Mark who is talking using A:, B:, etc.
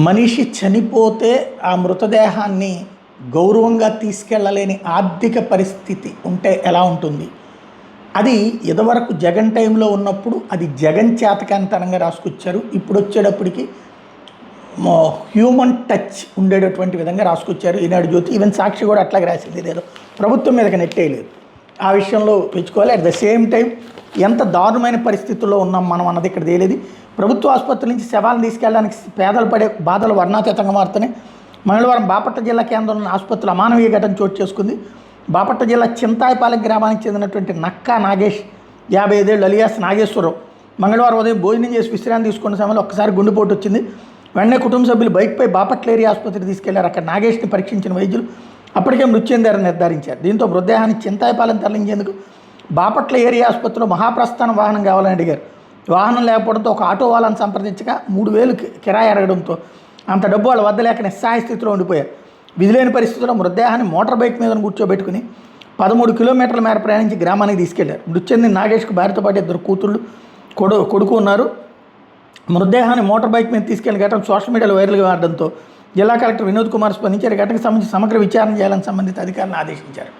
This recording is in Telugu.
A: మనిషి చనిపోతే ఆ మృతదేహాన్ని గౌరవంగా తీసుకెళ్ళలేని ఆర్థిక పరిస్థితి ఉంటే ఎలా ఉంటుంది? అది ఇదివరకు జగన్ టైంలో ఉన్నప్పుడు అది జగన్ చేతకానితనంగా రాసుకొచ్చారు. ఇప్పుడు వచ్చేటప్పటికి హ్యూమన్ టచ్ ఉండేటటువంటి విధంగా రాసుకొచ్చారు. ఈనాడు జ్యోతి, ఈవెన్ సాక్షి కూడా అట్లాగే రాసింది. ఇదేదో ప్రభుత్వం మీదకి నెట్టేయలేదు, ఆ విషయంలో పెంచుకోవాలి. అట్ ద సేమ్ టైం ఎంత దారుణమైన పరిస్థితుల్లో ఉన్నాం మనం అన్నది ఇక్కడ తేలేది. ప్రభుత్వ ఆసుపత్రి నుంచి శవాలను తీసుకెళ్ళడానికి పేదలు పడే బాధలు వర్ణాతీతంగా మారుతున్నాయి. మంగళవారం బాపట్ల జిల్లా కేంద్రంలోని ఆసుపత్రిలో అమానవీయ ఘటన చోటు చేసుకుంది. బాపట్ల జిల్లా చింతాయపాలెం గ్రామానికి చెందినటువంటి నక్కా నాగేష్ 55 ఏళ్ళు అలియాస్ నాగేశ్వరరావు మంగళవారం ఉదయం భోజనం చేసి విశ్రాంతి తీసుకున్న సమయంలో ఒక్కసారి గుండెపోటు వచ్చింది. వెంటనే కుటుంబ సభ్యులు బైక్పై బాపట్ల ఏరియా ఆసుపత్రికి తీసుకెళ్లారు. అక్కడ నాగేష్ని పరీక్షించిన వైద్యులు అప్పటికే మృతి చెందారని నిర్ధారించారు. దీంతో మృతదేహాన్ని చింతాయపాలెం తరలించేందుకు బాపట్ల ఏరియా ఆసుపత్రిలో మహాప్రస్థానం వాహనం కావాలని అడిగారు. వాహనం లేకపోవడంతో ఒక ఆటో వాళ్ళని సంప్రదించగా 3,000 కిరాయి అడగడంతో అంత డబ్బు వాళ్ళ వద్ద లేక నిస్సహాయ స్థితిలో ఉండిపోయారు. విధిలేని పరిస్థితుల్లో మృతదేహాన్ని మోటార్ బైక్ మీద కూర్చోబెట్టుకుని 13 కిలోమీటర్ల మేర ప్రయాణించి గ్రామానికి తీసుకెళ్లారు. మృతి చెందిన నాగేష్కు భార్యతో పాటు 2 కూతుళ్ళు కొడుకు ఉన్నారు. మృతదేహాన్ని మోటార్ బైక్ మీద తీసుకెళ్లిన ఘటన సోషల్ మీడియాలో వైరల్గా మారడంతో జిల్లా కలెక్టర్ వినోద్ కుమార్ స్పందించారు. ఘటనకు సంబంధించి సమగ్ర విచారణ చేయాలని సంబంధిత అధికారులను ఆదేశించారు.